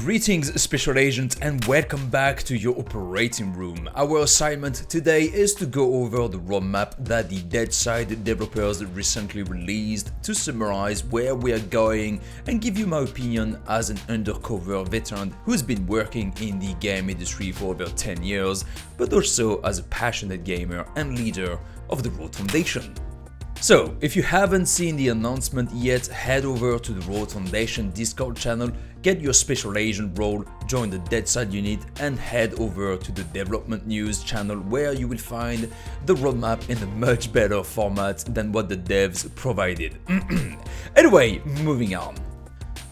Greetings Special Agents and welcome back to your operating room. Our assignment today is to go over the roadmap that the Deadside developers recently released to summarize where we are going and give you my opinion as an undercover veteran who's been working in the game industry for over 10 years, but also as a passionate gamer and leader of the Road Foundation. So, if you haven't seen the announcement yet, head over to the Road Foundation Discord channel, get your Special Agent role, join the Deadside unit, and head over to the Development News channel where you will find the roadmap in a much better format than what the devs provided. Anyway, moving on.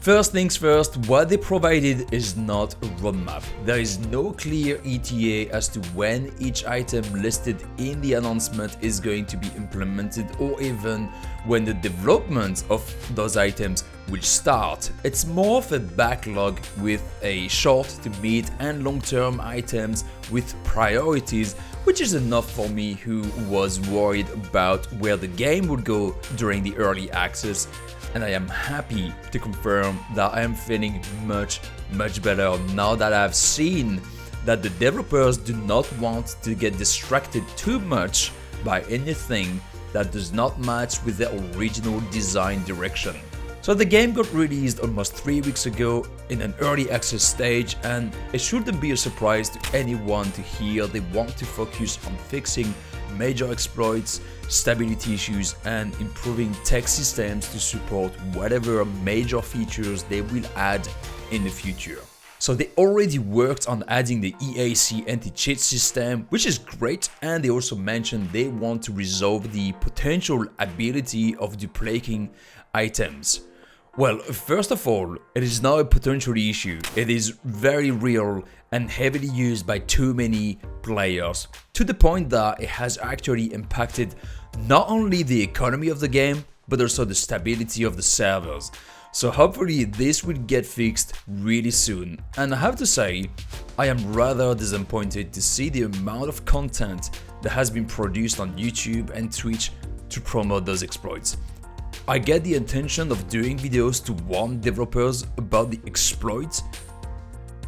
First things first, what they provided is not a roadmap. There is no clear ETA as to when each item listed in the announcement is going to be implemented or even when the development of those items will start. It's more of a backlog with a short to mid and long-term items with priorities, which is enough for me who was worried about where the game would go during the early access. And I am happy to confirm that I am feeling much better now that I've seen that the developers do not want to get distracted too much by anything that does not match with their original design direction. So the game got released almost 3 weeks ago in an early access stage, and it shouldn't be a surprise to anyone to hear they want to focus on fixing major exploits, stability issues, and improving tech systems to support whatever major features they will add in the future. So they already worked on adding the EAC anti-cheat system, which is great, and they also mentioned they want to resolve the potential ability of duplicating items. Well, first of all, it is not a potential issue, it is very real and heavily used by too many players, to the point that it has actually impacted not only the economy of the game, but also the stability of the servers. So hopefully this will get fixed really soon, and I have to say, I am rather disappointed to see the amount of content that has been produced on YouTube and Twitch to promote those exploits. I get the intention of doing videos to warn developers about the exploits,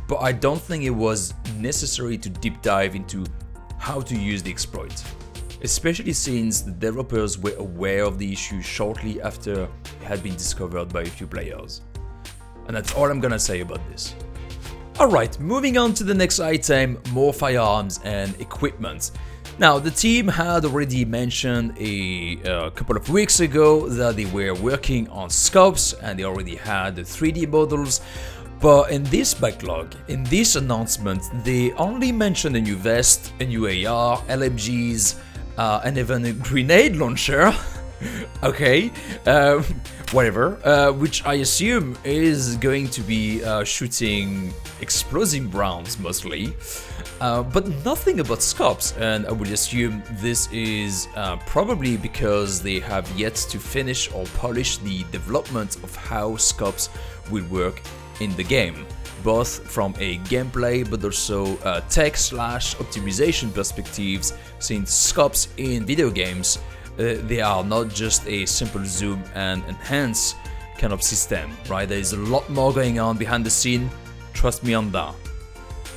but I don't think it was necessary to deep dive into how to use the exploit, especially since the developers were aware of the issue shortly after it had been discovered by a few players. And that's all I'm gonna say about this. Alright, moving on to the next item, more firearms and equipment. Now, the team had already mentioned a couple of weeks ago that they were working on scopes and they already had the 3D models, but in this backlog, in this announcement, they only mentioned a new vest, a new AR, LMGs, and even a grenade launcher. Okay, whatever, which I assume is going to be shooting explosive rounds mostly, but nothing about scopes, and I would assume this is probably because they have yet to finish or polish the development of how scopes will work in the game, both from a gameplay but also tech/optimization perspectives, since scopes in video games they are not just a simple zoom and enhance kind of system, right? There is a lot more going on behind the scene, trust me on that.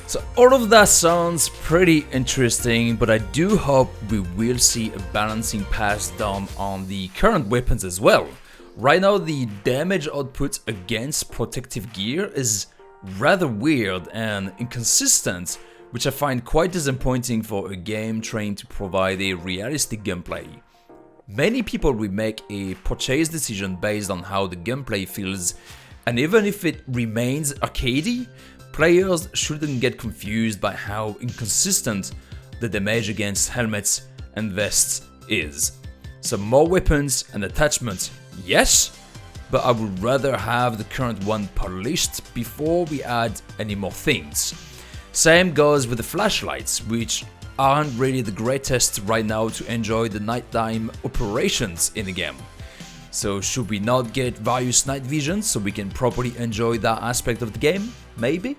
So all of that sounds pretty interesting, but I do hope we will see a balancing passed down on the current weapons as well. Right now the damage output against protective gear is rather weird and inconsistent, which I find quite disappointing for a game trying to provide a realistic gameplay. Many people will make a purchase decision based on how the gameplay feels, and even if it remains arcadey, players shouldn't get confused by how inconsistent the damage against helmets and vests is. So more weapons and attachments, yes, but I would rather have the current one polished before we add any more things. Same goes with the flashlights, which aren't really the greatest right now to enjoy the nighttime operations in the game. So should we not get various night visions so we can properly enjoy that aspect of the game? Maybe?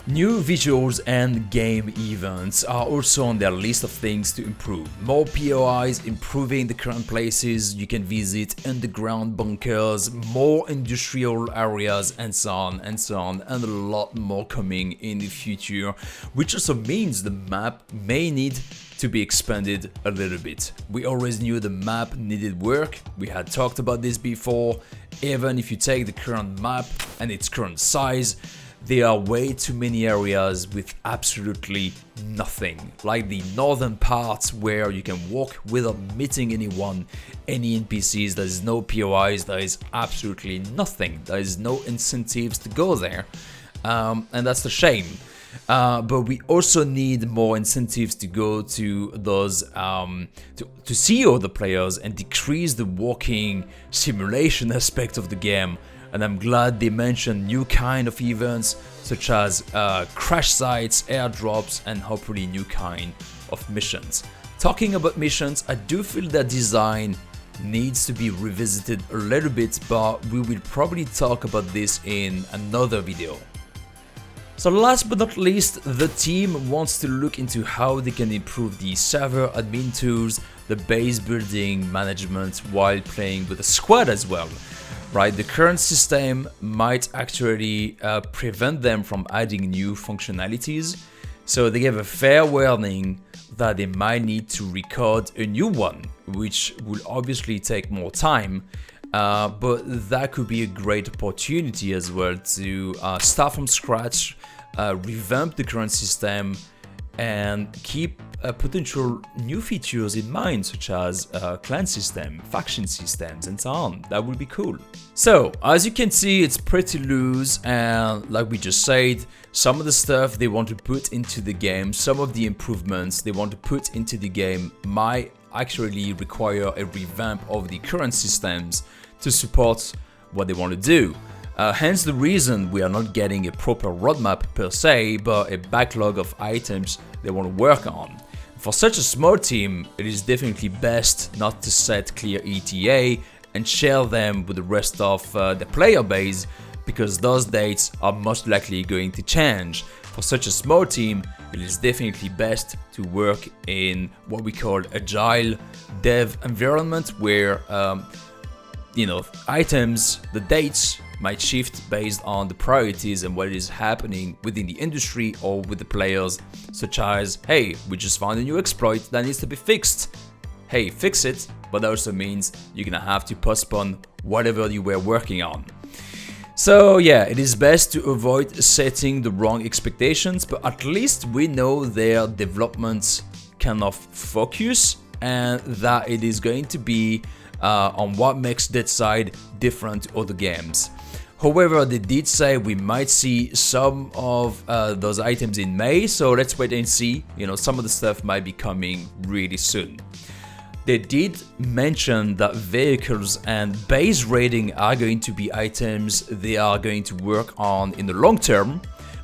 New visuals and game events are also on their list of things to improve. More POIs, improving the current places you can visit, underground bunkers, more industrial areas, and so on and so on, and a lot more coming in the future, which also means the map may need to be expanded a little bit. We always knew the map needed work, we had talked about this before. Even if you take the current map and its current size, there are way too many areas with absolutely nothing, like the northern parts where you can walk without meeting anyone, any NPCs, there is no POIs, there is absolutely nothing, there is no incentives to go there, and that's a shame. But we also need more incentives to go to those, to see other players and decrease the walking simulation aspect of the game. And I'm glad they mentioned new kind of events such as crash sites, airdrops, and hopefully new kind of missions. Talking about missions, I do feel that design needs to be revisited a little bit, but we will probably talk about this in another video. So last but not least, the team wants to look into how they can improve the server admin tools, the base building management while playing with a squad as well. Right, the current system might actually prevent them from adding new functionalities, so they give a fair warning that they might need to record a new one, which will obviously take more time, but that could be a great opportunity as well to start from scratch, revamp the current system, and keep potential new features in mind, such as clan system, faction systems, and so on. That would be cool. So, as you can see, it's pretty loose, and like we just said, some of the stuff they want to put into the game, some of the improvements they want to put into the game might actually require a revamp of the current systems to support what they want to do. Hence the reason we are not getting a proper roadmap per se, but a backlog of items they want to work on. For such a small team, it is definitely best not to set clear ETA and share them with the rest of the player base, because those dates are most likely going to change. For such a small team, it is definitely best to work in what we call agile dev environment, where items, the dates might shift based on the priorities and what is happening within the industry or with the players, such as, hey, we just found a new exploit that needs to be fixed. Hey, fix it, but that also means you're gonna have to postpone whatever you were working on. So yeah, it is best to avoid setting the wrong expectations, but at least we know their development kind of focus and that it is going to be on what makes Deadside different to other games. However, they did say we might see some of those items in May, so let's wait and see. Some of the stuff might be coming really soon. They did mention that vehicles and base raiding are going to be items they are going to work on in the long term,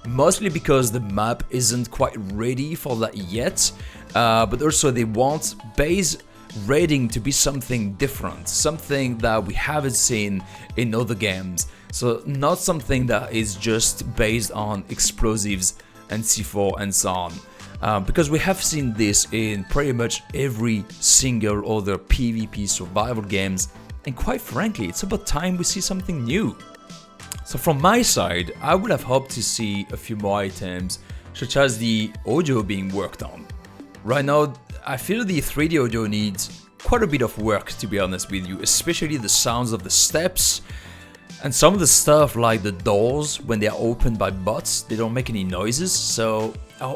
mostly because the map isn't quite ready for that yet, but also they want base raiding to be something different, something that we haven't seen in other games. So not something that is just based on explosives and C4 and so on. Because we have seen this in pretty much every single other PvP survival games, and quite frankly, it's about time we see something new. So from my side, I would have hoped to see a few more items, such as the audio being worked on. Right now, I feel the 3D audio needs quite a bit of work, to be honest with you, especially the sounds of the steps. And some of the stuff like the doors, when they are opened by bots, they don't make any noises, so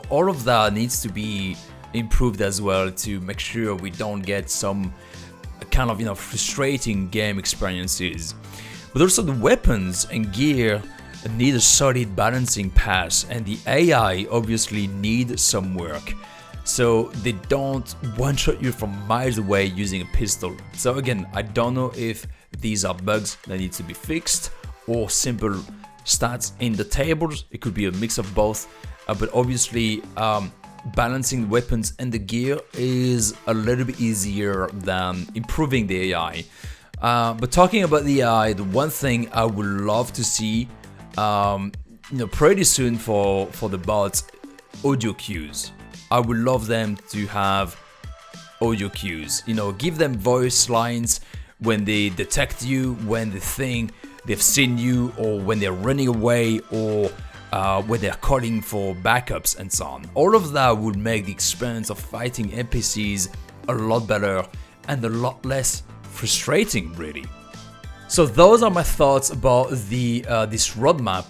all of that needs to be improved as well to make sure we don't get some kind of frustrating game experiences. But also the weapons and gear need a solid balancing pass, and the AI obviously need some work, so they don't one-shot you from miles away using a pistol. So again, I don't know if these are bugs that need to be fixed or simple stats in the tables. It could be a mix of both, but obviously balancing weapons and the gear is a little bit easier than improving the AI. But talking about the AI, the one thing I would love to see pretty soon for the bots, audio cues. I would love them to have audio cues. Give them voice lines when they detect you, when they think they've seen you, or when they're running away, or when they're calling for backups and so on. All of that would make the experience of fighting NPCs a lot better and a lot less frustrating, really. So those are my thoughts about this roadmap,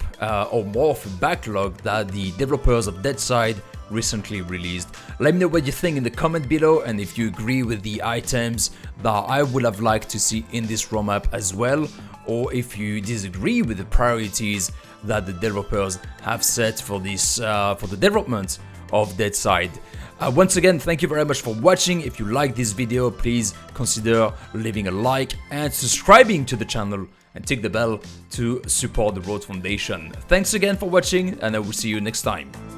or more of a backlog that the developers of Deadside recently released. Let me know what you think in the comment below, and if you agree with the items that I would have liked to see in this roadmap as well, or if you disagree with the priorities that the developers have set for this for the development of Deadside. Once again, thank you very much for watching. If you like this video, please consider leaving a like and subscribing to the channel, and tick the bell to support the Road Foundation. Thanks again for watching, and I will see you next time.